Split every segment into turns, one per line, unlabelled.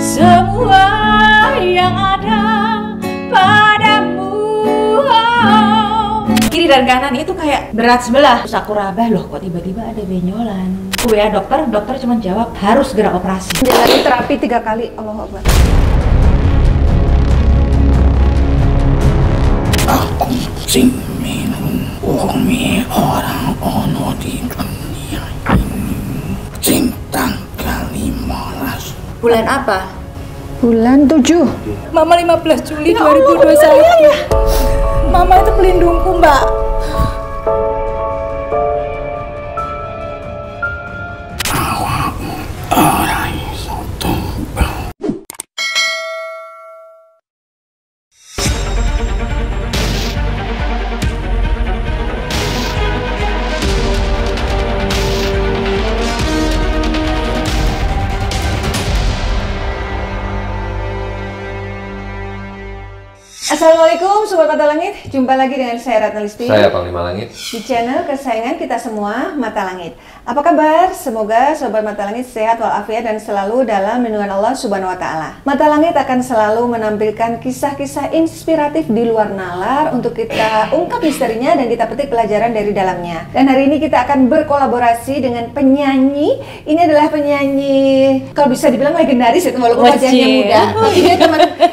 semua yang ada padamu. Kiri dan kanan itu kayak berat sebelah. Terus aku rabah, loh kok tiba-tiba ada benjolan. Aku ya dokter cuma jawab harus segera operasi.
Jalani terapi 3 kali, Allahu Akbar.
Aku sing minum umi orang ono di dunia ini. Sing tanggal 15.
Bulan apa?
Bulan 7.
Mama 15 Juli
Ya Allah,
2021. Mama itu pelindungku, Mbak.
Awakmu ora iso tumbang.
Assalamualaikum Sobat Mata Langit, jumpa lagi dengan saya Ratna Listi.
Saya Panglima Langit.
Di channel kesayangan kita semua, Mata Langit. Apa kabar? Semoga Sobat Mata Langit sehat walafiat dan selalu dalam lindungan Allah Subhanahu wa Ta'ala. Mata Langit akan selalu menampilkan kisah-kisah inspiratif di luar nalar untuk kita ungkap misterinya dan kita petik pelajaran dari dalamnya. Dan hari ini kita akan berkolaborasi dengan penyanyi. Ini adalah penyanyi kalau bisa dibilang legendaris itu, walaupun wajahnya muda. Tapi dia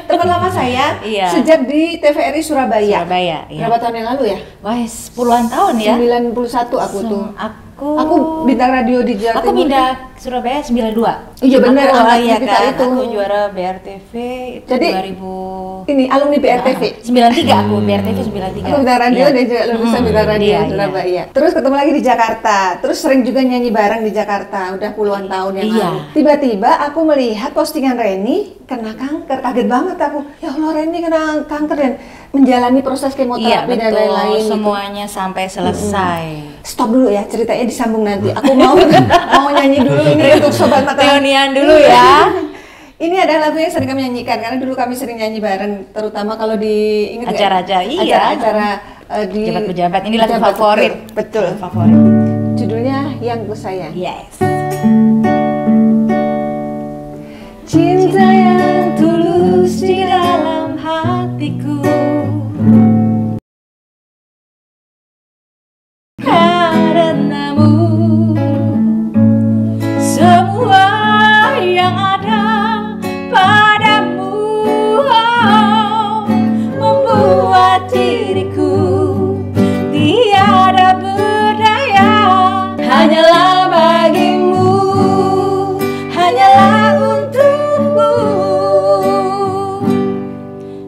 teman lama saya.
Iya.
Sejak di TVRI Surabaya.
Iya.
Berapa tahun yang lalu ya?
Wah, puluhan tahun ya.
91 aku tuh.
Aku
bintang radio di Jawa
Aku
Timur.
pindah ke Surabaya 92.
Iya benar, angkat
iya
kita
kan.
itu.
Aku juara BRTV itu
Jadi,
2000.
Ini alumni BRTV.
93 aku, BRTV 93.
Aku bintang radio
Iya.
dan juga lulusan bintang radio
Iya,
Surabaya. Terus ketemu lagi di Jakarta. Terus sering juga nyanyi bareng di Jakarta. Udah puluhan tahun yang
Iya.
lalu. Tiba-tiba aku melihat postingan Reni kena kanker. Kaget banget aku. Ya Allah, Reni kena kanker dan menjalani proses
Iya,
kemoterapi dan
betul.
lain-lain. gitu.
Semuanya sampai selesai.
Stop dulu ya, ceritanya disambung nanti. Aku mau nyanyi dulu ini untuk Sobat Mata Langit.
Reunian dulu ya.
Ini adalah lagu yang sering kami nyanyikan karena dulu kami sering nyanyi bareng, terutama kalau di ingat nggak?
Acara-acara, iya.
Acara di
Pejabat-pejabat, ini lagu
pejabat,
favorit.
Betul.
Favorit.
Judulnya Yang Ku Sayang.
Yes.
Cinta yang tulus di dalam hatiku,
Karenamu semua yang ada padamu membuat diriku tiada berdaya. Hanyalah bagimu, hanyalah untukmu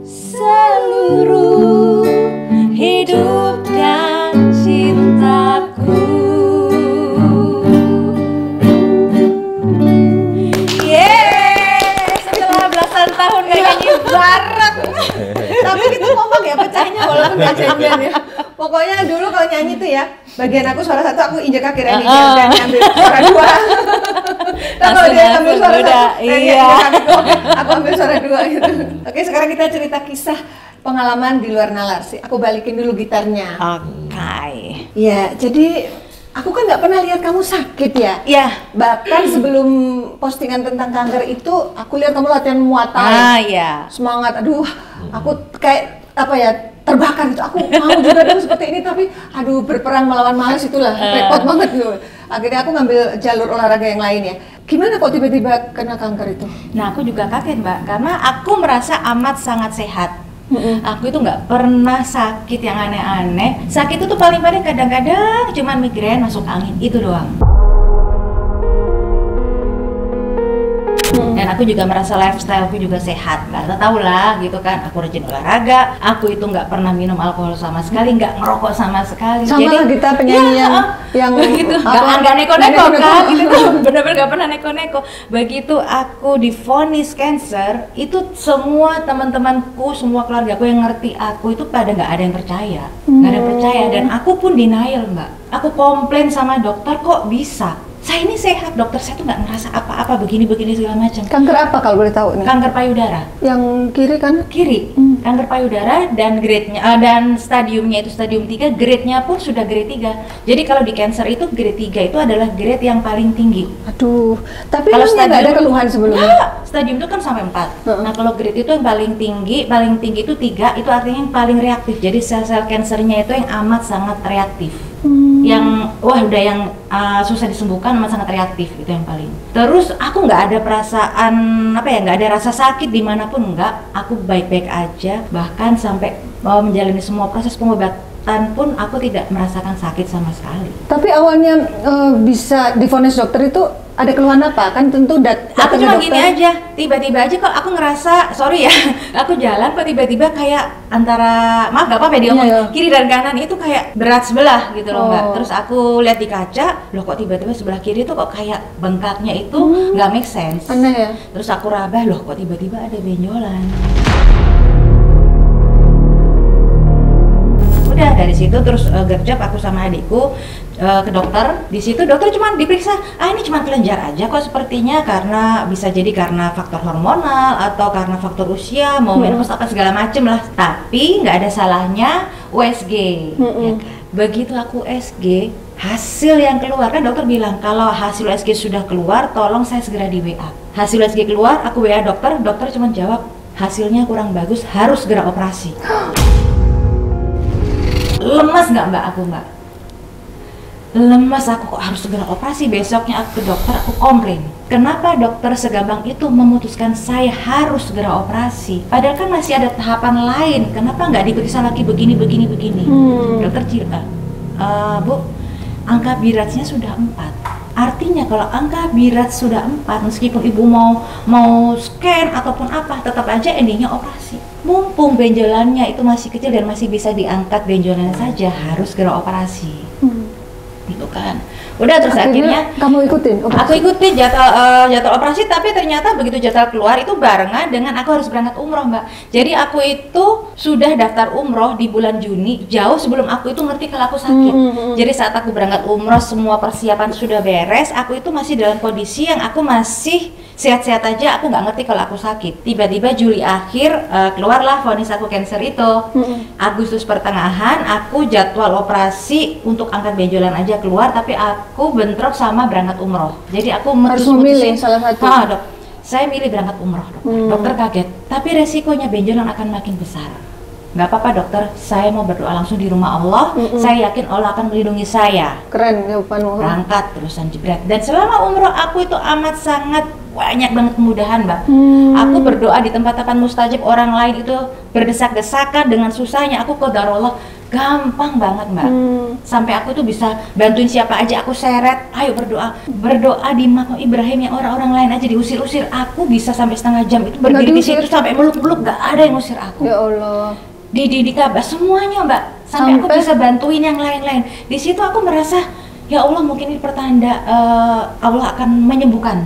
seluruh hidup dan cintaku. Yeay, setelah belasan tahun gak nyanyi bareng.
tapi kita ngomong ya pecahnya walaupun nggak janjian ya. Pokoknya dulu kalau nyanyi tuh ya, bagian aku suara satu aku injek kaki Reni dan ambil suara dua. Kalau dia ambil suara satu, Reni
iya.
aku ambil suara dua gitu. Oke, sekarang kita cerita kisah pengalaman di luar nalar sih. Aku balikin dulu gitarnya.
Oke.
Ya, jadi aku kan nggak pernah lihat kamu sakit ya.
Ya.
Bahkan sebelum postingan tentang kanker itu, aku lihat kamu latihan Muay Thai.
Ya.
Semangat, aduh, aku kayak apa ya, terbakar gitu. Aku mau juga dong seperti ini, tapi aduh, berperang melawan malas itulah repot banget gitu. Akhirnya aku ngambil jalur olahraga yang lain ya. Gimana kok tiba-tiba kena kanker itu?
Nah, aku juga kaget, Mbak, karena aku merasa amat sangat sehat. Aku itu nggak pernah sakit yang aneh-aneh. Sakit itu tuh paling-paling kadang-kadang cuman migrain masuk angin, itu doang. Dan aku juga merasa lifestyle-ku juga sehat, karena tau lah gitu kan, aku rajin olahraga, aku itu nggak pernah minum alkohol sama sekali, nggak ngerokok sama sekali.
Sama lah kita penyanyi yang
begitu,
apa,
nggak neko-neko kan,
neko-neko.
gitu, bener-bener nggak pernah neko-neko. Begitu aku divonis cancer, itu semua teman-temanku, semua keluargaku yang ngerti aku itu pada nggak ada yang percaya, nggak ada yang percaya, dan aku pun denial, Mbak. Aku komplain sama dokter, kok bisa? saya ini sehat dokter, saya tuh nggak ngerasa apa-apa begini-begini segala macam.
Kanker apa kalau boleh tahu nih?
Kanker payudara.
Yang kiri kan?
Kiri, kanker payudara, dan grade-nya dan stadiumnya itu stadium 3, grade-nya pun sudah grade 3. Jadi kalau di cancer itu grade 3 itu adalah grade yang paling tinggi.
Aduh, tapi
Kalau
emangnya nggak ada
stadium-
keluhan sebelumnya?
Nggak, stadium itu kan sampai 4. Nah kalau grade itu yang paling tinggi itu 3, itu artinya yang paling reaktif. Jadi sel-sel kansernya itu yang amat sangat reaktif. Yang udah yang susah disembuhkan, amat sangat reaktif, itu yang paling. Terus aku nggak ada perasaan nggak ada rasa sakit dimanapun, nggak. Aku baik-baik aja, bahkan sampai menjalani semua proses pengobatan pun aku tidak merasakan sakit sama sekali.
Tapi awalnya bisa divonis dokter itu ada keluhan apa? Kan tentu
Aku
datang ke
cuma
dokter.
gini aja, tiba-tiba aja kok aku ngerasa, sorry ya, aku jalan kok tiba-tiba kayak antara, maaf gak apa-apa ya diomong,
Iya.
kiri dan kanan itu kayak berat sebelah gitu loh Mbak.
Oh.
Terus aku lihat di kaca, loh kok tiba-tiba sebelah kiri tuh kok kayak bengkaknya itu nggak make sense.
Aneh ya?
Terus aku rabah, loh kok tiba-tiba ada benjolan. Udah dari situ terus gercep aku sama adikku ke dokter. Di situ dokter cuma diperiksa, ini cuma kelenjar aja kok sepertinya, karena bisa jadi karena faktor hormonal atau karena faktor usia, mau menopause apa segala macem lah. Tapi nggak ada salahnya USG. Ya kan? Begitu aku USG, hasil yang keluar kan dokter bilang kalau hasil USG sudah keluar, tolong saya segera di WA. Hasil USG keluar, aku WA dokter, dokter cuma jawab hasilnya kurang bagus, harus segera operasi. Lemas nggak Mbak aku Mbak? Lemas aku, kok harus segera operasi. Besoknya aku ke dokter, aku komplain. Kenapa dokter segampang itu memutuskan saya harus segera operasi? Padahal kan masih ada tahapan lain. Kenapa nggak diperiksa lagi begini? Dokter cerita, Bu, angka biratnya sudah 4. Artinya kalau angka birat sudah 4, meskipun ibu mau scan ataupun apa, tetap aja endingnya operasi. Mumpung benjolannya itu masih kecil dan masih bisa diangkat benjolannya saja, harus segera operasi. Gitu kan. Udah terus akhirnya
kamu ikutin operasi?
Aku ikutin jadwal operasi, tapi ternyata begitu jadwal keluar itu barengan dengan aku harus berangkat umroh Mbak. Jadi aku itu sudah daftar umroh di bulan Juni, jauh sebelum aku itu ngerti kalau aku sakit. Jadi saat aku berangkat umroh semua persiapan sudah beres, aku itu masih dalam kondisi yang aku masih sehat-sehat aja, aku nggak ngerti kalau aku sakit. Tiba-tiba Juli akhir keluarlah vonis aku cancer itu. Agustus pertengahan aku jadwal operasi untuk angkat benjolan aja keluar, tapi aku bentrok sama berangkat umroh. Jadi aku
harus memilih salah satu.
Dok, saya milih berangkat umroh dokter. Dokter kaget, tapi resikonya benjolan akan makin besar. Nggak apa-apa dokter, saya mau berdoa langsung di rumah Allah. Saya yakin Allah akan melindungi saya.
Keren ya Pak.
Berangkat terusan jebret. Dan selama umroh aku itu amat sangat banyak banget kemudahan Mbak. Aku berdoa di tempat-tempat mustajab, orang lain itu berdesak-desakan dengan susahnya, aku qadarullah gampang banget Mbak. Sampai aku tuh bisa bantuin siapa aja aku seret, ayo berdoa di makam Ibrahim yang orang-orang lain aja diusir-usir, aku bisa sampai setengah jam itu berdiri di situ sampai meluk-meluk, gak ada yang ngusir aku.
Ya Allah.
Di Ka'bah semuanya Mbak, sampai aku bisa bantuin yang lain-lain. Di situ aku merasa ya Allah, mungkin ini pertanda Allah akan menyembuhkan.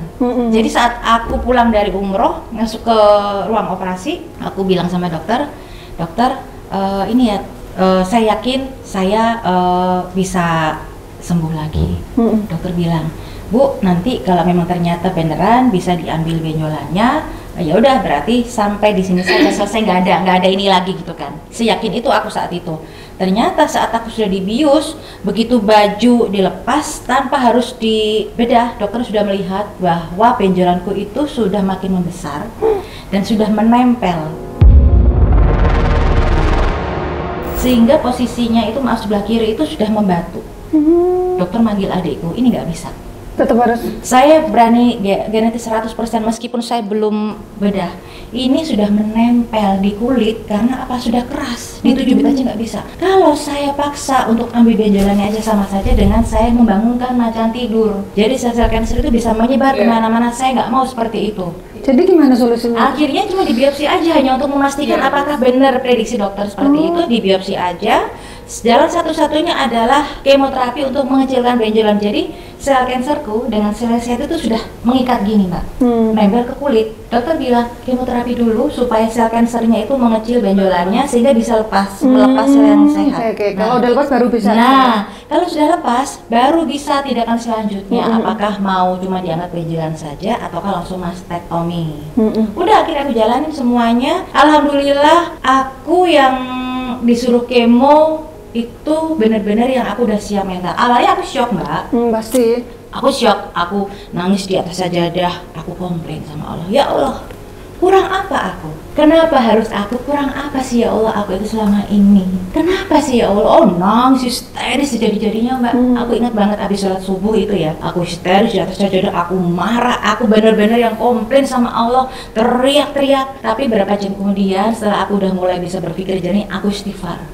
Jadi saat aku pulang dari umroh masuk ke ruang operasi, aku bilang sama dokter, ini ya saya yakin saya bisa sembuh lagi. Dokter bilang, Bu, nanti kalau memang ternyata beneran bisa diambil benjolannya, ya udah berarti sampai di sini saja selesai, nggak ada ini lagi gitu kan. Seyakin itu aku saat itu. Ternyata saat aku sudah dibius, begitu baju dilepas tanpa harus dibedah, dokter sudah melihat bahwa benjolanku itu sudah makin membesar dan sudah menempel. Sehingga posisinya itu sebelah kiri itu sudah membatu. Dokter manggil adikku, ini nggak bisa.
Tetap harus.
Saya berani genetis 100% meskipun saya belum bedah. Ini sudah menempel di kulit karena apa? Sudah keras. Di 7 bit aja nggak bisa. Kalau saya paksa untuk ambil benjolannya aja, sama saja dengan saya membangunkan macan tidur. Jadi sel-sel kanker itu bisa menyebar kemana-mana. Saya nggak mau seperti itu.
Jadi gimana solusinya?
Akhirnya cuma dibiopsi aja hanya untuk memastikan apakah benar prediksi dokter seperti itu. Dibiopsi aja. jalan satu-satunya adalah kemoterapi untuk mengecilkan benjolan. Jadi sel kanserku dengan sel sehat itu sudah mengikat gini mbak, nempel ke kulit. Dokter bilang kemoterapi dulu supaya sel kansernya itu mengecil benjolannya sehingga bisa melepas sel yang sehat.
Oke. Kalau udah lepas baru bisa.
Nah, kalau sudah lepas baru bisa tindakan selanjutnya. Apakah mau cuma diangkat benjolan saja ataukah langsung mastektomi. Udah akhirnya aku jalanin semuanya. Alhamdulillah aku yang disuruh kemo itu benar-benar yang aku udah siap mental. Awalnya aku shock mbak.
Pasti.
Aku shock, aku nangis di atas sajadah, aku komplain sama Allah. Ya Allah, kurang apa aku? Kenapa harus aku? Kurang apa sih ya Allah aku itu selama ini? Kenapa sih ya Allah? Oh nangis histeris jadi-jadinya mbak. Aku ingat banget abis sholat subuh itu ya. Aku histeris di atas sajadah, aku marah, aku benar-benar yang komplain sama Allah, teriak-teriak. Tapi berapa jam kemudian setelah aku udah mulai bisa berpikir jernih, aku istighfar.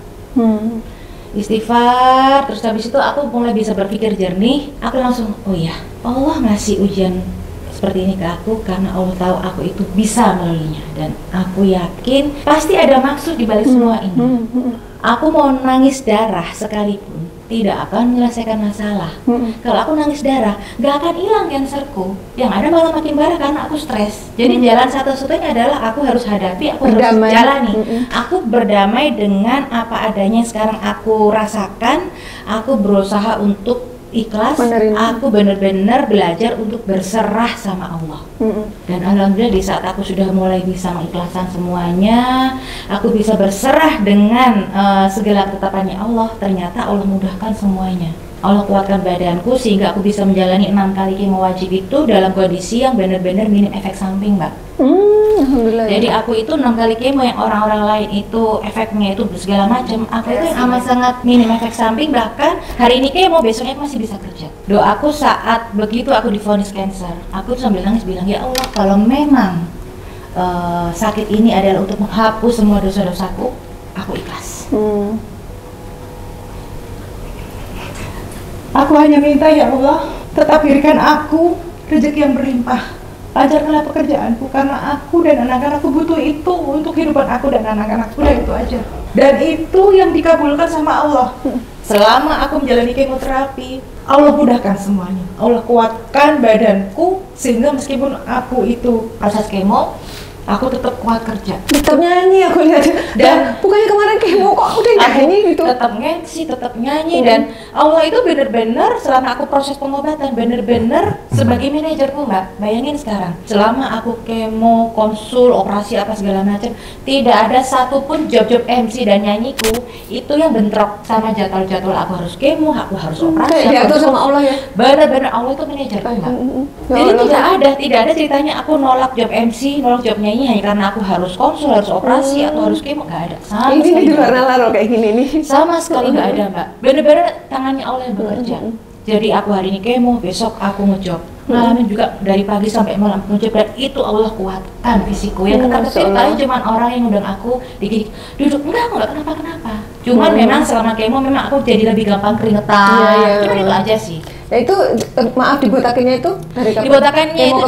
Istighfar, terus habis itu aku mulai bisa berpikir jernih. Aku langsung, oh iya, Allah ngasih ujian seperti ini ke aku karena Allah tahu aku itu bisa melaluinya, dan aku yakin pasti ada maksud di balik semua ini. Aku mau nangis darah sekalipun tidak akan menyelesaikan masalah. Kalau aku nangis darah, gak akan hilang kanserku. Yang ada malah makin parah karena aku stres. Jadi jalan satu-satunya adalah aku harus hadapi, aku harus jalani. Aku berdamai dengan apa adanya yang sekarang aku rasakan. Aku berusaha untuk ikhlas, aku benar-benar belajar untuk berserah sama Allah. Dan alhamdulillah di saat aku sudah mulai bisa mengikhlaskan semuanya, aku bisa berserah dengan segala ketetapannya Allah. Ternyata Allah mudahkan semuanya. Allah kuatkan badanku sehingga aku bisa menjalani 6 kali kemo wajib itu dalam kondisi yang benar-benar minim efek samping mbak.
Alhamdulillah.
Jadi aku itu 6 kali kemo yang orang-orang lain itu efeknya itu segala macam, aku itu yang amat sangat minim efek samping. Bahkan hari ini kemo, besoknya aku masih bisa kerja. Doaku saat begitu aku divonis cancer, aku sambil nangis bilang, ya Allah kalau memang sakit ini adalah untuk menghapus semua dosa-dosaku, aku ikhlas. Aku hanya minta ya Allah, tetap berikan aku rezeki yang berlimpah. Ajarkanlah pekerjaanku karena aku dan anak-anakku butuh itu untuk kehidupan aku dan anak-anakku, dan itu aja. Dan itu yang dikabulkan sama Allah. Selama aku menjalani kemoterapi, Allah mudahkan semuanya. Allah kuatkan badanku sehingga meskipun aku itu proses kemo, aku tetap kuat kerja.
Tetap nyanyi aku lihat. Dan bukannya kemarin kemo kok udah nyanyi gitu.
Tetap nyanyi, tetap nyanyi. Dan Allah itu benar-benar selama aku proses pengobatan benar-benar sebagai manajerku mbak. Bayangin sekarang, selama aku kemo, konsul, operasi apa segala macam, tidak ada satupun job-job MC dan nyanyiku itu yang bentrok sama jadwal-jadwal aku harus kemo, aku harus operasi.
Diatur sama Allah ya.
Benar-benar Allah itu manajerku mbak. Jadi tidak ada ceritanya aku nolak job MC, nolak job nyanyi hanya karena aku harus konsul, harus operasi atau harus kemo, nggak ada. Sama
ini
sekali
di luar nalar kayak gini nih.
sama sekali nggak ada mbak. Bener-bener tangannya Allah yang bekerja. Jadi aku hari ini kemo, besok aku ngejob. Ngalamin juga dari pagi sampai malam ngejob, dan itu Allah kuatkan fisikku. Yang ketar-ketir paling cuman orang yang ngundang aku dikit duduk, enggak kenapa-kenapa. Cuman memang selama kemo memang aku jadi lebih gampang keringetan. Cuman itu aja sih.
Nah itu maaf dibotakinnya itu dari kapan?
Dibotakannya itu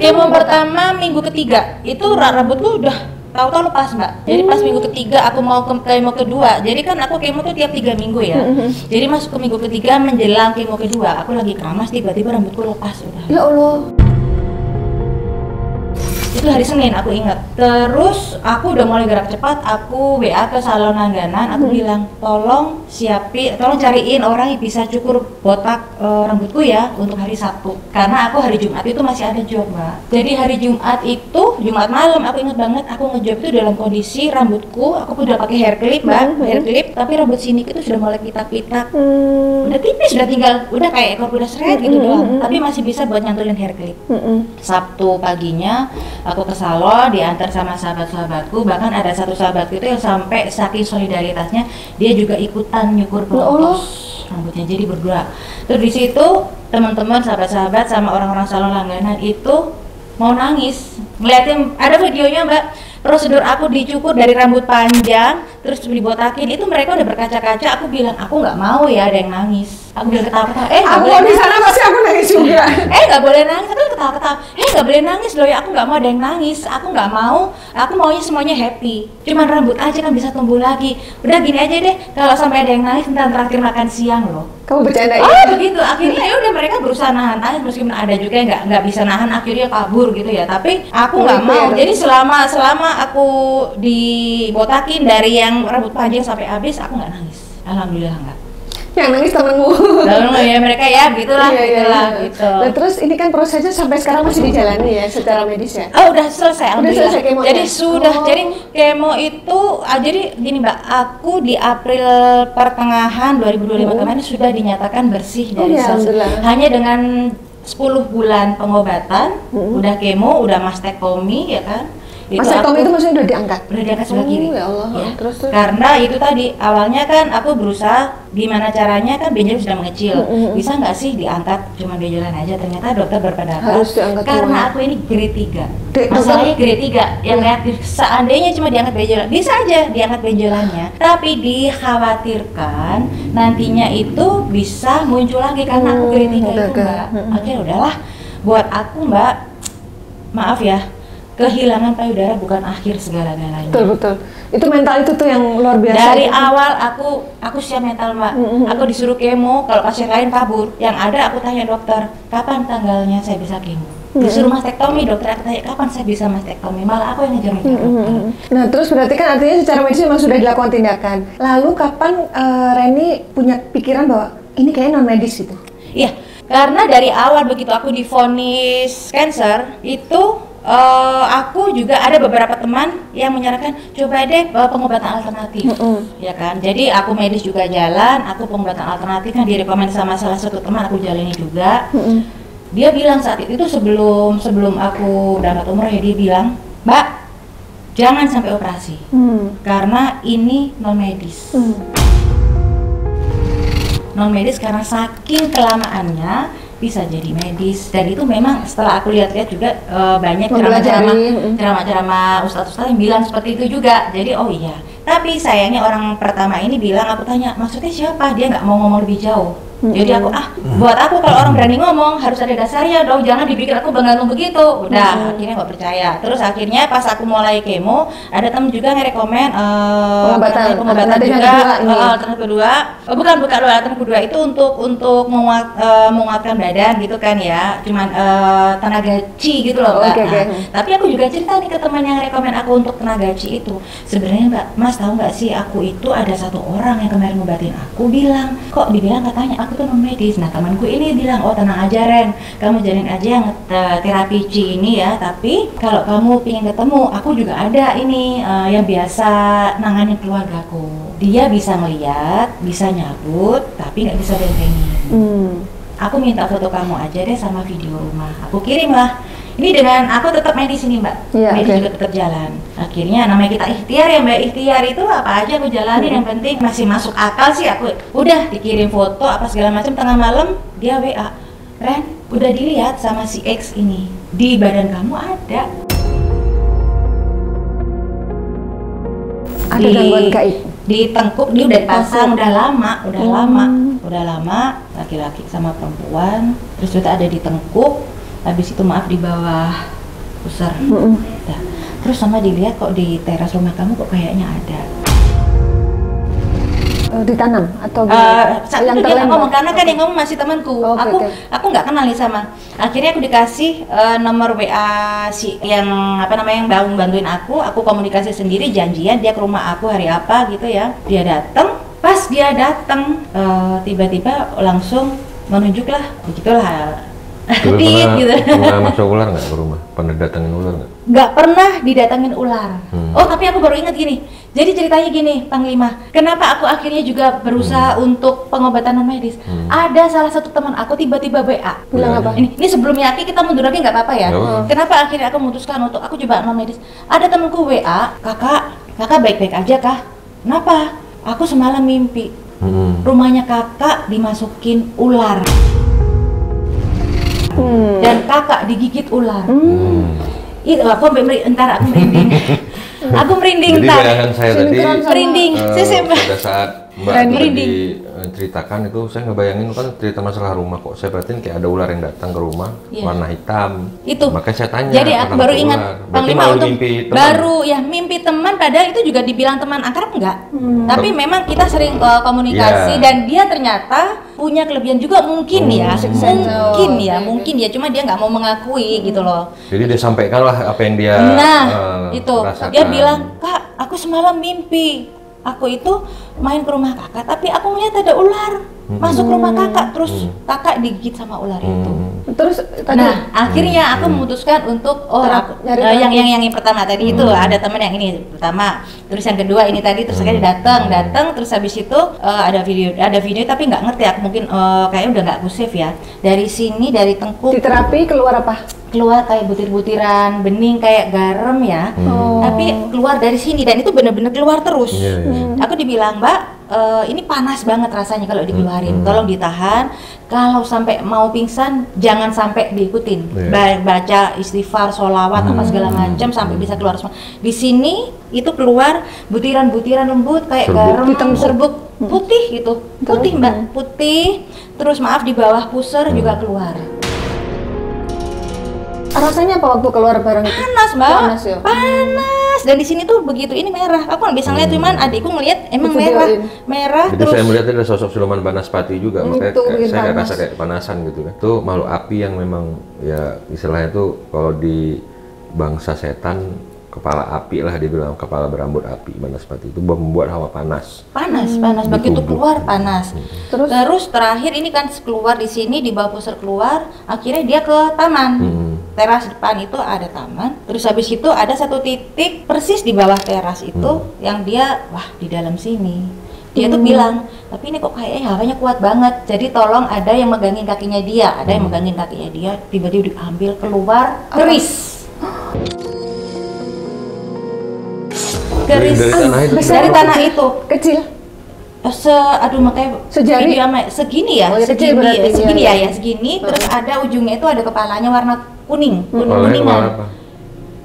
kemo pertama minggu ketiga. Itu rambutku udah tahu-tahu lepas mbak. Jadi pas minggu ketiga aku mau ke kemo kedua. Jadi kan aku kemo tuh tiap 3 minggu ya. Jadi masuk ke minggu ketiga menjelang kemo kedua, aku lagi keramas, tiba-tiba rambutku lepas udah.
Ya Allah.
Itu hari Senin aku ingat. Terus aku udah mulai gerak cepat, aku WA ke salon langganan, aku bilang tolong cariin orang yang bisa cukur botak rambutku ya untuk hari Sabtu. Karena aku hari Jumat itu masih ada job mbak. Jadi hari Jumat itu, Jumat malam aku ingat banget, aku ngejob itu dalam kondisi rambutku, aku udah pakai hair clip mbak, hair clip, tapi rambut sini itu sudah mulai pitak-pitak. Udah tipis, udah kayak ekor kuda seret gitu doang. Tapi masih bisa buat nyantulin hair clip. Sabtu paginya aku ke salon, diantar sama sahabat-sahabatku. Bahkan ada satu sahabatku itu yang sampai saking solidaritasnya dia juga ikutan nyukur pelotos rambutnya, jadi berdua. Terus di situ teman-teman, sahabat-sahabat sama orang-orang salon langganan itu mau nangis ngeliatin, ada videonya mbak, prosedur aku dicukur dari rambut panjang terus dibotakin itu, mereka udah berkaca-kaca. Aku bilang aku nggak mau ya ada yang nangis, Aku udah ketawa-ketawa,
Aku mau di sana pasti aku nangis juga.
nggak boleh nangis, aku ketawa-ketawa. Nggak boleh nangis loh ya, aku nggak mau ada yang nangis. Aku nggak mau, aku maunya semuanya happy. Cuman rambut aja kan bisa tumbuh lagi. Udah gini aja deh, kalau sampai ada yang nangis tentang terakhir makan siang loh.
Kamu bercanda
Begitu. Akhirnya ya udah mereka berusaha nahan tangis, meskipun ada juga yang nggak bisa nahan, akhirnya kabur gitu ya. Tapi aku nggak mau. Jadi selama aku dibotakin dari yang rambut panjang sampai habis, aku nggak nangis. Alhamdulillah nggak.
Yang nangis temenmu.
Ya mereka ya begitulah, gitu.
Nah, terus ini kan prosesnya sampai sekarang masih dijalani ya secara medis ya?
Udah selesai.
Udah selesai kemonya?
Jadi jadi kemo itu, jadi gini Mbak, aku di April pertengahan 2025 kemarin sudah dinyatakan bersih dari hanya dengan 10 bulan pengobatan, udah kemo, udah mastektomi ya kan.
Mastektomi itu maksudnya udah diangkat?
Udah diangkat sebelah kiri.
Ya Allah.
Ya.
Terus.
Karena itu tadi awalnya kan aku berusaha gimana caranya, kan benjol sudah mengecil. Bisa nggak sih diangkat cuma benjolan aja? Ternyata dokter berpendapat
harus diangkat
karena aku ini grade 3. Masalahnya grade 3 yang reaktif. Seandainya cuma diangkat benjolan, bisa aja diangkat benjolannya. Tapi dikhawatirkan nantinya itu bisa muncul lagi karena aku grade 3 itu Mbak. Akhirnya udahlah, buat aku Mbak, maaf ya, kehilangan payudara bukan akhir segala-galanya.
Betul. Itu mental itu tuh yang luar biasa.
Dari awal aku siap mental Mbak. Aku disuruh kemo, kalau pasien lain kabur. Yang ada aku tanya dokter, kapan tanggalnya saya bisa kemo? Disuruh mastektomi, dokter aku tanya kapan saya bisa mastektomi. Malah aku yang ngejar dokter.
Nah terus berarti kan artinya secara medis memang sudah dilakukan tindakan. Lalu kapan Reni punya pikiran bahwa ini kayaknya non medis gitu?
Iya, karena dari awal begitu aku divonis cancer itu aku juga ada beberapa teman yang menyarankan coba deh pengobatan alternatif, ya kan. Jadi aku medis juga jalan, aku pengobatan alternatif kan direkomendasi sama salah satu teman, aku jalani juga. Dia bilang saat itu sebelum aku berangkat umroh ya, dia bilang, Mbak, jangan sampai operasi, karena ini non medis. Non medis karena saking kelamaannya bisa jadi medis, dan itu memang setelah aku lihat-lihat juga banyak ceramah-ceramah ustadz-ustadz yang bilang seperti itu juga. Jadi oh iya, tapi sayangnya orang pertama ini bilang, aku tanya maksudnya siapa, dia nggak mau ngomong lebih jauh. Jadi aku buat aku kalau orang berani ngomong harus ada dasarnya dong, jangan dipikir aku bangga begitu. Udah akhirnya nggak percaya. Terus akhirnya pas aku mulai kemo, ada temen juga ngerekomen pengobatan juga, alternatif kedua. Bukan alternatif kedua itu untuk menguatkan badan gitu kan ya, cuman tenaga chi gitu loh Mbak. Tapi aku juga cerita nih ke teman yang rekomen aku untuk tenaga chi itu. Sebenarnya Mbak, Mas tahu nggak sih, aku itu ada satu orang yang kemarin ngobatin aku bilang, kok dibilang katanya aku tuh non medis. Nah temanku ini bilang, oh tenang aja Ren, kamu jalanin aja yang terapi chi ini ya, tapi kalau kamu pengen ketemu, aku juga ada ini yang biasa nanganin keluargaku. Dia bisa ngeliat, bisa nyabut, tapi nggak bisa bentengin. Aku minta foto kamu aja deh sama video rumah, aku kirim lah. Ini dengan aku tetap medis ini Mbak, medis juga tetap jalan. Akhirnya namanya kita ikhtiar ya Mbak, ikhtiar itu apa aja aku jalanin, yang penting masih masuk akal sih aku. Udah dikirim foto apa segala macam, tengah malam dia WA, Ren, udah dilihat sama si X ini, di badan kamu ada
gangguan gaib.
Di tengkuk, dia udah dipasang, udah lama, laki-laki sama perempuan, terus juga ada di tengkuk. Habis itu maaf di bawah pusar. Nah, terus sama dilihat kok di teras rumah kamu kok kayaknya ada.
Ditanam atau
yang dia ngomong, karena kan yang ngomong masih temanku. Aku nggak kenal nih sama. Akhirnya aku dikasih nomor WA si yang yang bantuin aku komunikasi sendiri, janjian dia ke rumah aku hari apa gitu ya. Dia datang, pas dia datang tiba-tiba langsung menunjuklah, begitulah.
Pernah masuk ular nggak ke rumah? Pernah datangin ular nggak?
Nggak pernah didatangin ular. Oh tapi aku baru ingat gini. Jadi ceritanya gini, Panglima. Kenapa aku akhirnya juga berusaha untuk pengobatan non medis? Ada salah satu teman aku tiba-tiba WA.
Bilang apa?
Ini sebelum Yaki kita mundur lagi nggak apa-apa ya? Kenapa akhirnya aku memutuskan untuk aku coba non medis? Ada temanku WA, kakak baik-baik aja kah? Kenapa? Aku semalam mimpi rumahnya kakak dimasukin ular. Dan kakak digigit ular. Itu aku entar aku merinding. Aku merinding.
Jadi bayangan saya tadi
merinding.
Pada saat Mbak
Dan
tadi ceritakan itu saya ngebayangin kan cerita masalah rumah kok. Saya perhatiin kayak ada ular yang datang ke rumah warna hitam.
Itu.
Makanya saya tanya.
Jadi aku baru ingat Panglima untuk mimpi teman, padahal itu juga dibilang teman akrab enggak. Tapi memang kita sering komunikasi dan dia ternyata punya kelebihan juga mungkin mungkin ya cuma dia nggak mau mengakui gitu loh.
Jadi dia sampaikan lah apa yang dia
itu
rasakan.
dia bilang, "Kak, aku semalam mimpi aku itu main ke rumah kakak, tapi aku melihat ada ular masuk rumah kakak, terus kakak digigit sama ular itu."
Terus tadi
akhirnya aku memutuskan untuk yang pertama tadi itu ada teman yang ini pertama, terus yang kedua ini tadi, terus akhirnya datang terus habis itu ada video tapi nggak ngerti aku mungkin kayaknya udah nggak aku save ya. Dari sini dari tengkuk
di terapi keluar apa?
Keluar kayak butir-butiran bening kayak garam ya, tapi keluar dari sini dan itu benar-benar keluar terus. Aku dibilang, "Mbak, ini panas banget rasanya kalau dikeluarin, tolong ditahan. Kalau sampai mau pingsan jangan sampai diikutin, baca istighfar, sholawat apa segala macam sampai bisa keluar semua." Di sini itu keluar butiran-butiran lembut kayak garam, serbuk putih gitu, putih Mbak, putih. Terus maaf di bawah pusar juga keluar.
Rasanya apa waktu keluar barang itu?
Panas Mbak,
Panas ya?
panas. Dan di sini tuh begitu ini merah. Aku nggak bisa ngeliat, cuman adikku ngeliat emang merah.
Jadi
terus
saya melihat ada sosok siluman Banaspati juga, makanya saya nggak rasa kayak kepanasan gitu kan. Itu makhluk api yang memang ya istilahnya tuh kalau di bangsa setan kepala api lah dibilang, kepala berambut api. Banaspati itu membuat hawa panas.
Panas begitu keluar panas. Terus terakhir ini kan keluar di sini di bawah pusar keluar, akhirnya dia ke taman. Teras depan itu ada taman, terus habis itu ada satu titik persis di bawah teras itu yang dia di dalam sini. Dia tuh bilang, "Tapi ini kok kayaknya hawanya kuat banget, jadi tolong ada yang megangin kakinya dia." Ada yang megangin kakinya dia, tiba-tiba diambil keluar keris. Keris dari tanah itu
kecil.
Aduh makanya
sejari
segini ya, segini. Terus ada ujungnya itu ada kepalanya warna kuningan.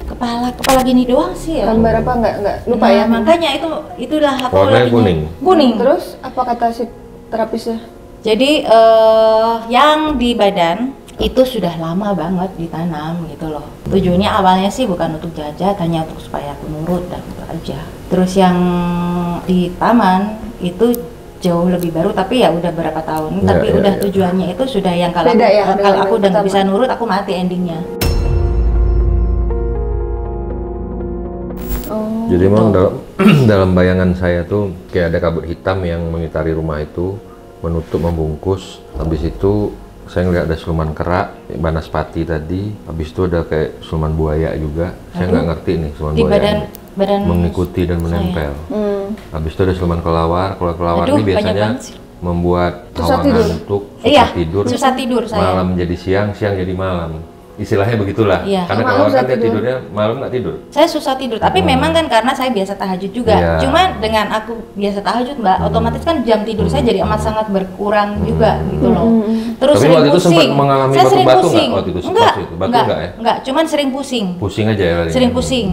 Kepala gini doang sih ya.
Gambar apa enggak lupa ya.
Makanya itulah aku
warnanya kuning.
Terus apa kata si terapisnya?
Jadi yang di badan itu sudah lama banget ditanam gitu loh. Tujuannya awalnya sih bukan untuk jajan, hanya untuk supaya aku nurut dan itu aja. Terus yang di taman itu jauh lebih baru, tapi ya udah berapa tahun. Tapi udah tujuannya itu sudah yang kalau aku udah nggak bisa nurut, aku mati endingnya.
Jadi memang dalam bayangan saya tuh kayak ada kabut hitam yang mengitari rumah itu, menutup, membungkus. Habis itu saya ngeliat ada siluman kera, Banaspati tadi. Habis itu ada kayak siluman buaya juga. Saya nggak ngerti nih siluman buaya
badan
mengikuti dan menempel. Habis itu ada siluman kelawar. Kalau kelawar ini biasanya membuat hawa ngantuk, susah tidur, malam jadi siang, siang jadi malam. Istilahnya begitulah. Karena kalau kan dia tidurnya malam nggak tidur.
Saya susah tidur, tapi memang kan karena saya biasa tahajud juga. Cuma dengan aku biasa tahajud Mbak, otomatis kan jam tidur saya jadi amat sangat berkurang juga gitu loh. Terus
tapi
sering
waktu itu
pusing.
sempat mengalami
Saya sering
batu-batu
pusing.
nggak waktu itu?
Enggak
ya?
Enggak, cuman sering pusing.
Pusing aja ya?
Sering pusing.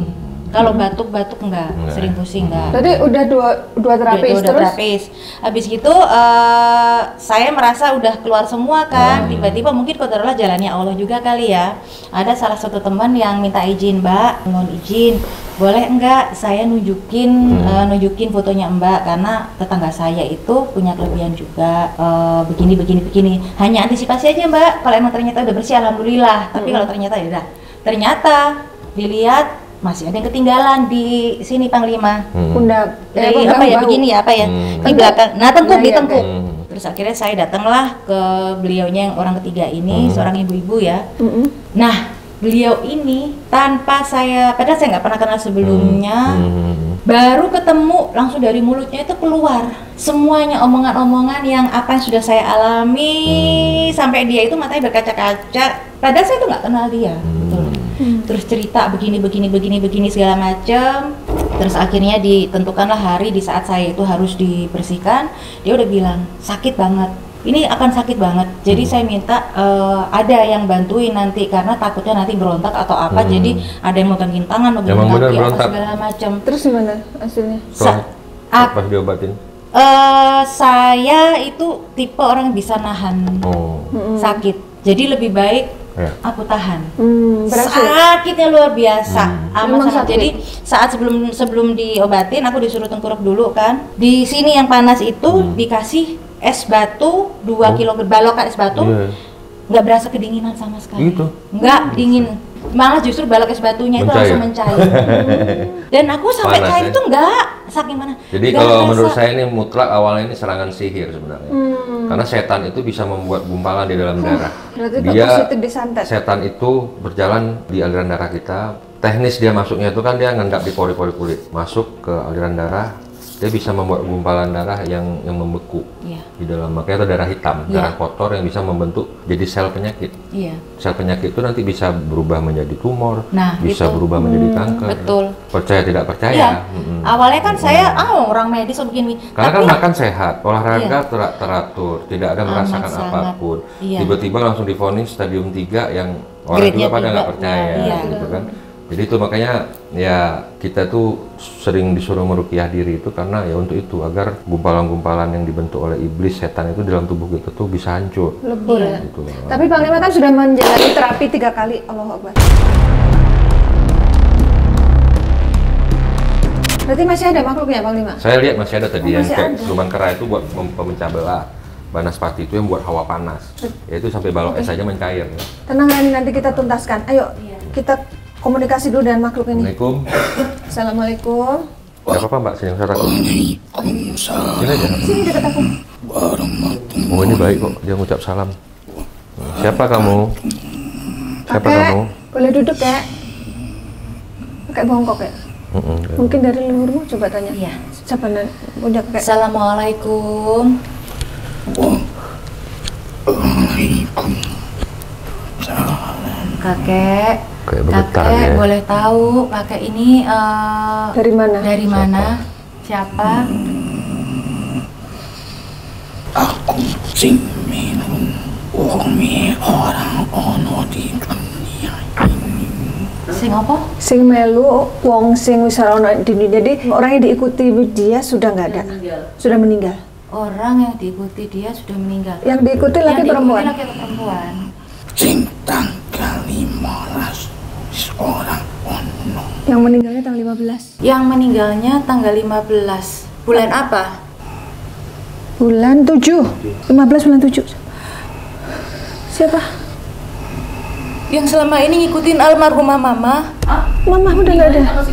Kalau batuk-batuk enggak, sering pusing enggak.
Tadi udah dua terapis
udah
terus?
Terapis. Habis gitu saya merasa udah keluar semua kan. Tiba-tiba mungkin kodarullah jalannya Allah juga kali ya. Ada salah satu teman yang minta izin, "Mbak, mohon izin, boleh enggak saya nunjukin fotonya Mbak, karena tetangga saya itu punya kelebihan juga begini. Hanya antisipasi aja Mbak. Kalau emang ternyata udah bersih alhamdulillah. Tapi kalau ternyata ya udah. Ternyata dilihat masih ada yang ketinggalan di sini Panglima.
Pundak.
Begini ya di belakang. Nah, tengkuk di tengkuk. Terus akhirnya saya datanglah ke beliaunya yang orang ketiga ini, seorang ibu-ibu ya. Nah, beliau ini tanpa padahal saya nggak pernah kenal sebelumnya, baru ketemu langsung dari mulutnya itu keluar semuanya omongan-omongan yang apa yang sudah saya alami, sampai dia itu matanya berkaca-kaca. Padahal saya tuh nggak kenal dia. Terus cerita begini segala macam. Terus akhirnya ditentukanlah hari di saat saya itu harus dibersihkan. Dia udah bilang sakit banget, ini akan sakit banget. Jadi saya minta ada yang bantuin nanti karena takutnya nanti berontak atau apa. Jadi ada yang megangin tangan, megangin kaki apa segala macam.
Terus gimana hasilnya?
Pas diobatin?
Saya itu tipe orang yang bisa nahan sakit. Jadi lebih baik aku tahan. Sakitnya luar biasa, amat sangat. Jadi saat sebelum diobatin, aku disuruh tengkurap dulu kan. Di sini yang panas itu dikasih es batu 2 kilo, balokan es batu. Nggak berasa kedinginan sama sekali. Nggak dingin. Malah justru balok es batunya itu langsung mencair. Dan aku sampai cair itu enggak saking mana.
Jadi kalau menurut saya ini mutlak awalnya ini serangan sihir sebenarnya. Karena setan itu bisa membuat gumpalan di dalam darah. Dia setan itu berjalan di aliran darah kita. Teknis dia masuknya itu kan dia ngendap di pori-pori kulit, masuk ke aliran darah. Dia bisa membuat gumpalan darah yang membeku di dalam, makanya itu darah hitam, darah kotor yang bisa membentuk jadi sel penyakit. Sel penyakit itu nanti bisa berubah menjadi tumor, bisa berubah menjadi kanker.
Betul.
Percaya tidak percaya.
Awalnya kan saya orang medis begini.
Karena kan makan sehat, olahraga teratur, tidak ada merasakan apapun. Tiba-tiba langsung divonis stadium 3 yang orang juga pada nggak percaya, gitu kan. Jadi itu makanya ya kita tuh sering disuruh meruqyah diri itu karena ya untuk itu, agar gumpalan-gumpalan yang dibentuk oleh iblis setan itu dalam tubuh kita tuh bisa hancur.
Lebur ya. Gitu. Tapi Panglima kan sudah menjalani terapi 3 kali. Allahu Akbar. Berarti masih ada makhluknya Panglima?
Saya lihat masih ada tadi yang kayak siluman kera itu buat pemecah belah. Banaspati itu yang buat hawa panas. Ya itu sampai balok es aja mencair. Ya.
Tenang Rani, nanti kita tuntaskan. Ayo kita komunikasi dulu dengan makhluk ini.
Assalamualaikum.
Assalamualaikum.
Gak apa-apa Mbak, sini saya takut.
Waalaikumsalam.
Sini aja.
Sini dekat aku.
Warahmatullahi.
Oh ini baik kok, dia ngucap salam. Siapa kamu? Siapa kamu?
Boleh duduk ya? Pakai bongkok ya? Mungkin dari leluhurmu, coba tanya.
Iya.
Siapa punya kakek?
Assalamualaikum. Kakek, kakek boleh tahu kakek ini
dari mana?
Dari mana? Siapa?
Aku sing minum wongi orang ono di dunia ini.
Sing apa?
Sing melu wong sing wis ora ono di dunia. Jadi orang yang diikuti dia sudah nggak ada. Sudah meninggal.
Orang yang diikuti dia sudah meninggal.
Yang diikuti laki perempuan?
Laki atau perempuan?
Sing tanggal 15 orang ono.
Yang meninggalnya tanggal 15.
Yang meninggalnya tanggal 15. Bulan apa?
Bulan 7. 15 bulan 7. Siapa?
Yang selama ini ngikutin almarhumah mama.
Mama udah nggak ada.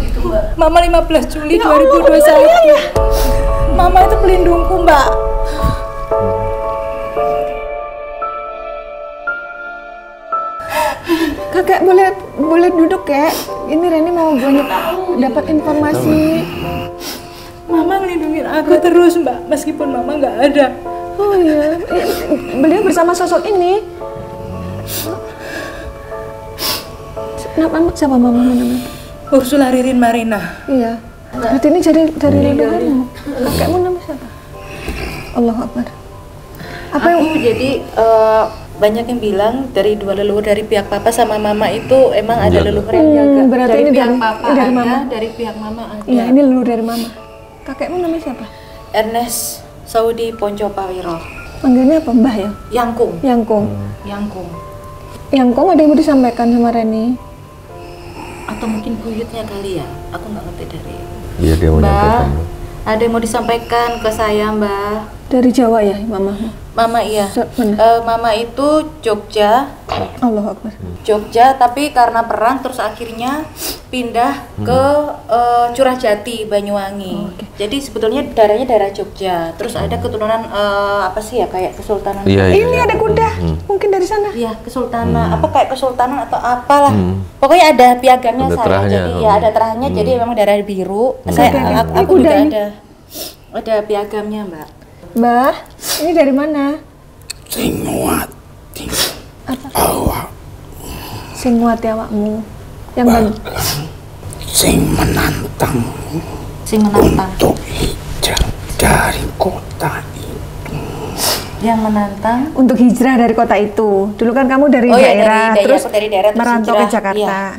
Mama 15 Juli
Ya Allah,
2021. Mama itu pelindungku, Mbak.
Kakek boleh duduk ya. Ini Reni mau banyak dapat informasi.
Mama ngelindungin aku terus, Mbak, meskipun Mama nggak ada.
Oh iya, beliau bersama sosok ini. Siapa mama namanya?
Ursula Ririn Marina.
Iya. Berarti ini dari leluhurmu. Kakekmu namanya siapa? Allahu Akbar. Apa yang
jadi banyak yang bilang dari dua leluhur, dari pihak papa sama mama itu emang ada leluhur yang jaga.
Berarti
dari
ini
pihak
dari,
papa
dari
ada,
mama.
dari pihak mama ada.
Iya, ini leluhur dari mama. Kakekmu namanya siapa?
Ernest Saudi Poncopawiro.
Panggilnya apa? Mbah ya?
Yangkung.
Yangkung.
Yangkung.
Yangkung ada yang mau disampaikan sama Reni?
Atau mungkin buyutnya kali ya? Aku nggak ngerti dari.
Iya, dia mau
Mbak,
nyampaikan.
ada yang mau disampaikan ke saya, Mbak.
Dari Jawa ya, mama?
Mama iya. Mama itu Jogja.
Allahu Akbar.
Jogja, tapi karena perang terus akhirnya pindah ke Curahjati, Banyuwangi. Jadi sebetulnya darahnya darah Jogja. Terus ada keturunan apa sih ya, kayak kesultanan.
Ini ada kuda. Mungkin dari sana.
Iya, kesultanan. Apa kayak kesultanan atau apalah. Pokoknya ada piagamnya
Ada
saya.
terahnya.
Jadi ya ada terahnya. Jadi memang darah biru. Aku juga ada piagamnya, Mbak.
Mbah, ini dari mana?
Sing nguati awak.
Sing nguati awakmu. Yang
Sing menantang
Sing menantang.
untuk hijrah dari kota itu.
Yang menantang
untuk hijrah dari kota itu. Dulu kan kamu dari daerah, terus merantau ke Jakarta.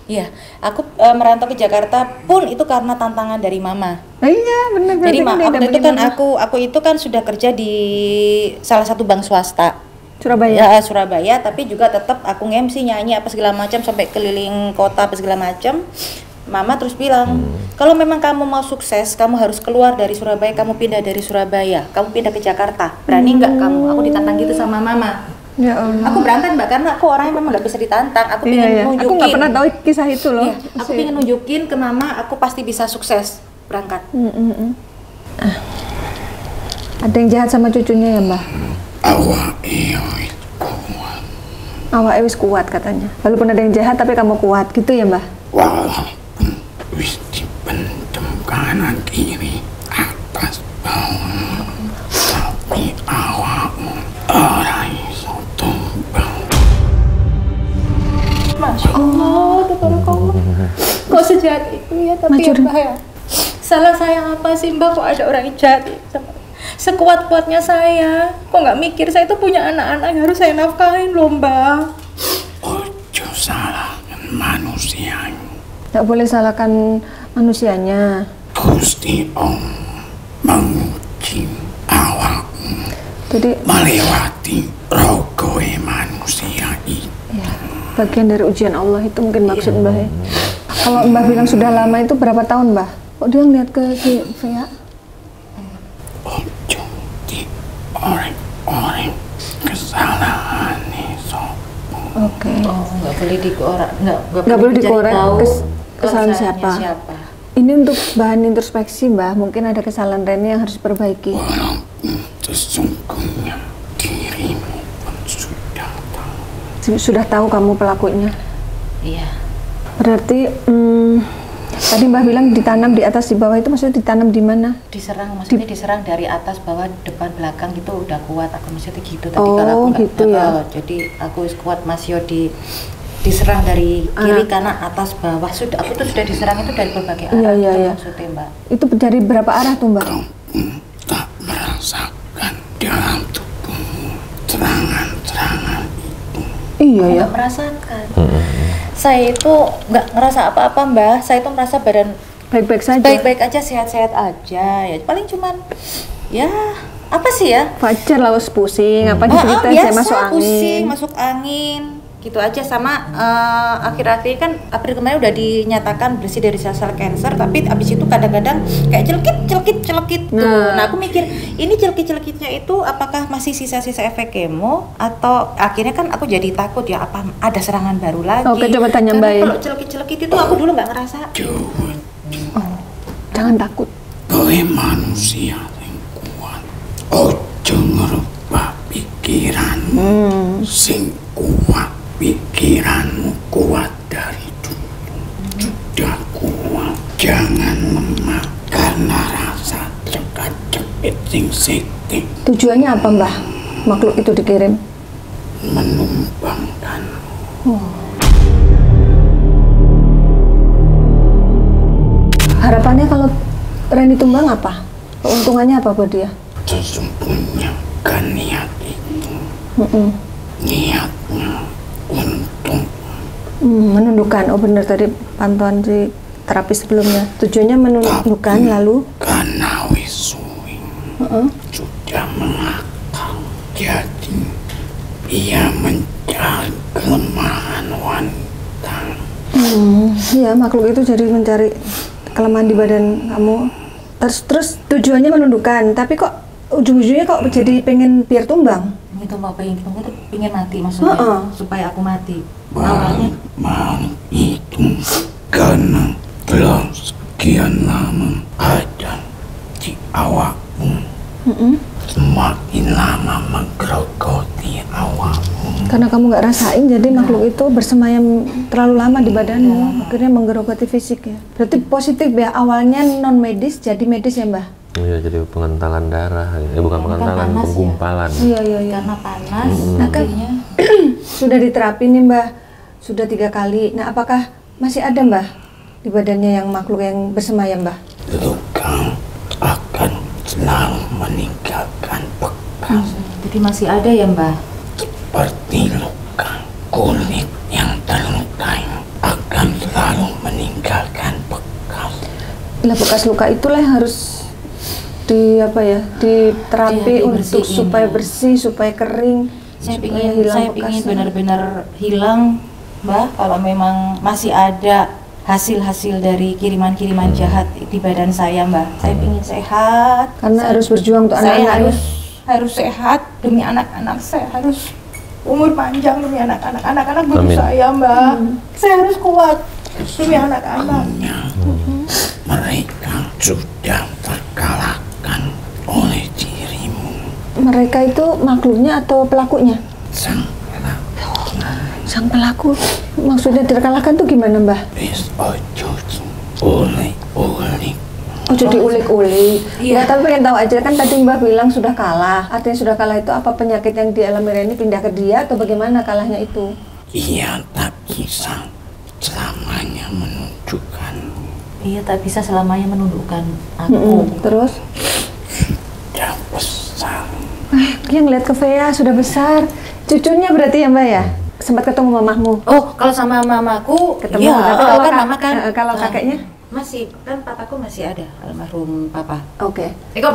Iya. Aku merantau ke Jakarta pun itu karena tantangan dari mama.
Iya, benar.
Jadi waktu itu kan aku itu kan sudah kerja di salah satu bank swasta.
Surabaya.
Ya, Surabaya, tapi juga tetap aku nge-MC, nyanyi apa segala macam sampai keliling kota apa segala macam. Mama terus bilang, kalau memang kamu mau sukses, kamu harus keluar dari Surabaya, kamu pindah dari Surabaya, kamu pindah ke Jakarta. Berani nggak kamu? Aku ditantang gitu sama mama.
Ya Allah.
Aku berantem Mbak, karena aku orangnya memang nggak bisa ditantang. Aku pengen nunjukin.
Aku nggak pernah tahu kisah itu loh.
Iya, aku pengen nunjukin ke mama, aku pasti bisa sukses berangkat.
Ada yang jahat sama cucunya ya Mbah? Awak wis kuat katanya. Walaupun ada yang jahat tapi kamu kuat gitu ya Mbah?
Walaupun wis dipendem kanan kiri atas bawah, tapi awakmu ora iso tumbang.
Masya Allah, tabarakallah. Kok sejahat itu ya, tapi ya Mbah ya. Salah saya apa sih Mbah, kok ada orang yang jahat sama sekuat-kuatnya saya? Kok nggak mikir saya itu punya anak-anak yang harus saya nafkahin loh Mbah.
Ojo salahkan manusia.
Nggak boleh salahkan manusianya.
Gusti Allah menguji awakmu
Jadi
melewati rogoe manusia itu.
ya, bagian dari ujian Allah itu mungkin maksud Mbah ya. Kalau Mbah bilang sudah lama itu berapa tahun Mbah? Kok dia ngeliat ke si Fea?
Ojo di orang-orang kesalahan
Oke.
Oh, nggak boleh dikorek,
Nggak boleh dikorek kesalahan siapa.
siapa.
Ini untuk bahan introspeksi Mbah, mungkin ada kesalahan Reni yang harus diperbaiki.
walaupun sesungguhnya dirimu pun
Sudah tahu kamu pelakunya.
Iya.
Berarti tadi Mbah bilang ditanam di atas di bawah, itu maksudnya ditanam di mana?
Diserang, maksudnya diserang dari atas bawah depan belakang itu udah kuat. Aku maksudnya gitu. Tapi
Oh,
kalau aku nggak,
gitu ya.
jadi aku kuat Mas Yo diserang dari kiri kanan atas bawah. Aku tuh sudah diserang itu dari berbagai arah.
Iya,
Itu
iya.
maksudnya Mbak.
Itu dari berapa arah tuh Mbak?
Kau pun tak merasakan dalam tubuhmu serangan-serangan itu.
Iya ya.
Nggak merasakan. Saya itu nggak ngerasa apa-apa Mbak. Saya itu merasa badan
Baik-baik saja.
baik-baik aja, sehat-sehat aja. Ya paling cuman ya apa sih ya?
Wajar lah harus pusing, apa cerita saya
biasa,
masuk angin.
pusing, masuk angin, gitu aja. Sama akhir-akhir kan April kemarin udah dinyatakan bersih dari sel-sel kanker, tapi abis itu kadang-kadang kayak celekit tuh. Nah aku mikir ini celekitnya itu apakah masih sisa-sisa efek kemo atau akhirnya kan aku jadi takut ya apa ada serangan baru lagi.
Oke, coba tanya
Karena
Mbak ya.
kalau celekit itu aku dulu nggak ngerasa.
Jauh
Jangan takut.
kowe manusia sing kuat. Ojo ngerubah pikiranmu sing kuat. Pikiranmu kuat dari dulu. Sudah kuat. Jangan lemah karena rasa cekat-cepit sing sithik
Tujuannya apa Mbah? Makhluk itu dikirim.
menumbangkan.
Harapannya kalau Reni tumbang apa? Keuntungannya apa buat dia?
Sesungguhnya kan niat itu niatnya untuk
Menundukkan. Oh benar tadi pantauan di terapi sebelumnya. Tujuannya menundukkan lalu.
karena wis suwi sudah mengakal, jadi ia mencari kelemahan wanita.
Iya, makhluk itu jadi mencari kelemahan di badan kamu. Terus tujuannya menundukkan, tapi kok ujung-ujungnya kok jadi pengen biar tumbang?
Itu mau pengen mati maksudnya supaya aku mati. Awalnya
Bang itu karena telah sekian lama ada di awakmu, semakin lama menggerogoti awakmu.
Karena kamu nggak rasain, jadi makhluk itu bersemayam terlalu lama di badanmu, akhirnya menggerogoti fisik ya. Berarti positif ya, awalnya non medis jadi medis ya Mbah?
Iya, jadi pengentalan darah. Bukan pengentalan,
panas ya.
penggumpalan.
Iya.
karena panas
Akhirnya sudah diterapi nih Mbah, sudah 3 kali. Nah apakah masih ada Mbah di badannya yang makhluk yang bersemayam Mbah?
Luka akan selalu meninggalkan bekas
jadi masih ada ya Mbak.
seperti luka kulit yang terlukai akan selalu meninggalkan
Lah bekas luka itulah yang harus diterapi
Iya,
untuk
dibersihin,
supaya
ya.
bersih, supaya kering.
Saya
supaya
pingin
hilang bekasnya.
benar-benar hilang, Mbak. Kalau memang masih ada hasil-hasil dari kiriman-kiriman jahat di badan saya, Mbak. Saya pingin sehat.
Karena harus berjuang untuk
Saya
anak-anak.
harus sehat demi anak-anak. Saya harus umur panjang demi anak-anak. Anak-anak butuh
Amin.
saya, Mbak. Saya harus kuat demi anak-anak.
Mereka sudah terkalahkan oleh dirimu.
Mereka itu makhluknya atau pelakunya?
Sang pelaku
Sang pelaku. Maksudnya terkalahkan tuh gimana, Mbah?
wis ojo oleh.
Oh, jadi ulik-ulik.
Iya.
Ya, tapi pengen tahu aja kan tadi Mbah bilang sudah kalah. Artinya sudah kalah itu apa penyakit yang dialami Reni pindah ke dia atau bagaimana kalahnya itu?
Ia tak bisa selamanya menunjukkan
Iya, tak bisa selamanya menundukkan aku.
Terus
sudah besar.
yang lihat ke Vea sudah besar. Cucunya berarti ya, Mbak ya? Sempat ketemu mamahmu?
Oh, kalau sama mamaku,
Ketemu,
ya,
tapi kalau
kan mama kan.
kalau kakeknya?
Masih, kan papaku masih ada, almarhum papa.
Oke.
Kok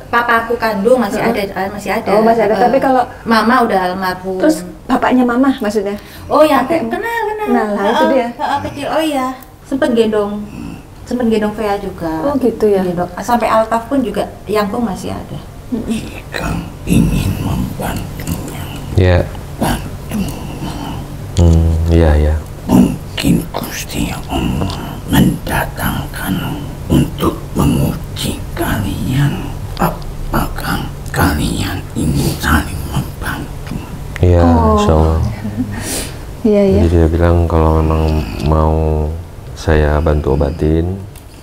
papaku kandung masih ada, masih ada.
Oh, masih ada. Tapi kalau
mama udah almarhum.
terus bapaknya mama maksudnya?
Oh ya, aku
kakek-
kenal.
Nah, lah, itu dia.
Kecil, oh iya, sempet gendong Vea juga.
Oh, gitu ya.
Gendong. Sampai Altaf pun juga, Yangkung masih ada.
Jika ingin membantunya,
Ya. Iya.
mungkin Gusti Allah mendatangkan untuk menguji kalian. Apakah kalian ini saling membantu?
Iya,
Oh.
insya Allah.
Iya, iya.
Jadi dia bilang kalau memang mau saya bantu obatin,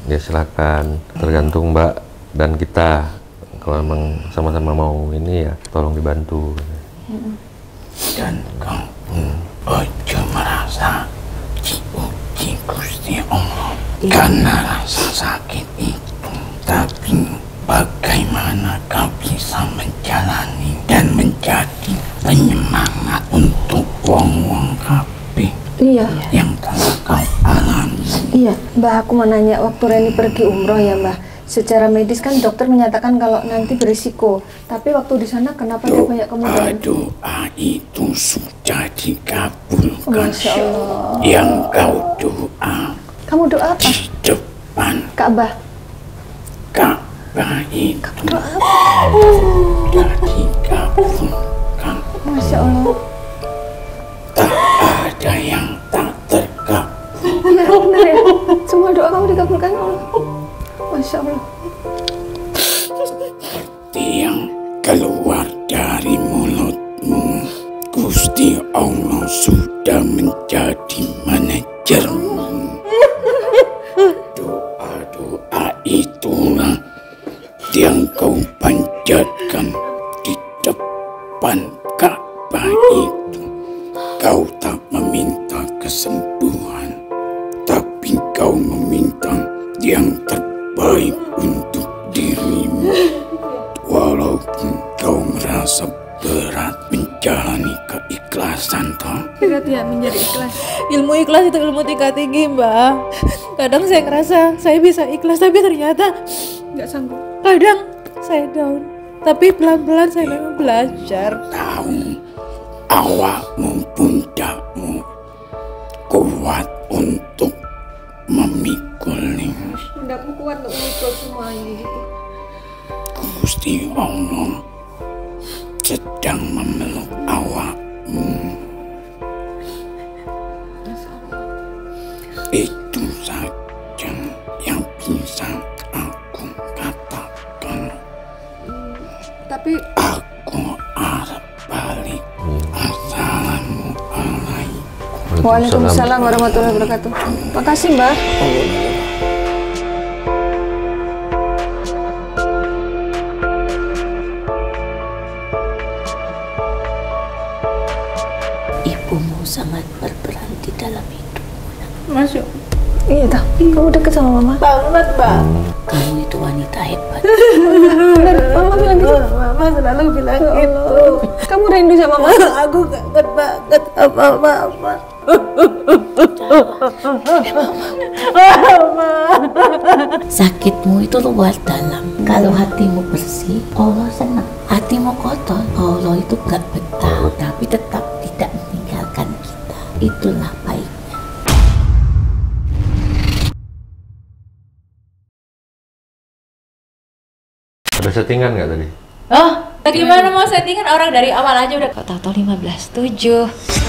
ya silakan. Tergantung Mbak dan kita. Kalau memang sama-sama mau ini ya, tolong dibantu.
Dan kau pun ojo merasa diuji Gusti Allah karena rasa sakit itu. Tapi bagaimana kau bisa menjalani dan menjadi penyemangat untuk wong-wong kabeh
Iya.
yang telah kau alami?
Iya, Mbak, aku mau nanya, waktu Reni pergi umroh ya, Mbak. Secara medis kan dokter menyatakan kalau nanti berisiko. Tapi waktu di sana kenapa dia banyak kemudahan?
Doa itu sudah dikabulkan.
Masya Allah.
Yang kau doa
Kamu doa apa?
di depan
Ka'bah.
Ka'bah itu
Doa apa?
sudah dikabulkan.
Masya Allah.
Tak ada yang tak terkabul.
Iya, benar ya. Semua doa kamu dikabulkan Allah. Masya Allah.
Yang keluar dari mulutmu, Gusti Allah sudah menjadi manajermu. Doa-doa itulah yang kau panjatkan di depan Ka'bah itu. Kau tak meminta kesembuhan, tapi kau meminta yang terbaik untuk dirimu. Walaupun kau merasa berat menjalani keikhlasan, toh.
Berat ya menjadi ikhlas.
Ilmu ikhlas itu ilmu tingkat tinggi, Mbak. Kadang saya ngerasa saya bisa ikhlas, tapi ternyata
Nggak sanggup.
kadang saya down. Tapi pelan-pelan saya memang belajar.
Tahu awakmu, pundakmu kuat untuk memikulnya.
Pundakmu kuat untuk memikul semua ini gitu.
Gusti Allah sedang memeluk awakmu. Itu saja yang bisa aku katakan.
Tapi
Aku arep balik. Assalamualaikum.
Waalaikumsalam warahmatullahi wabarakatuh. Makasih, Mbak.
Ibumu sangat berperan di dalam hidup.
Masuk
Iya, dah. Kamu deket sama Mama.
banget, Mbak.
Kamu itu wanita hebat.
Benar, Mama bilang gitu.
Mama selalu bilang
Ya
gitu.
Allah. Kamu rindu sama Mama?
Aku kangen banget sama Mama. Mama.
Sakitmu itu luar dalam. Kalau hatimu bersih, Allah senang. Hatimu kotor, Allah itu gak betah, tapi tetap tidak meninggalkan kita. Itulah baiknya.
Ada settingan nggak tadi?
Oh, bagaimana mau settingan orang dari awal aja udah kok tahu 15-7.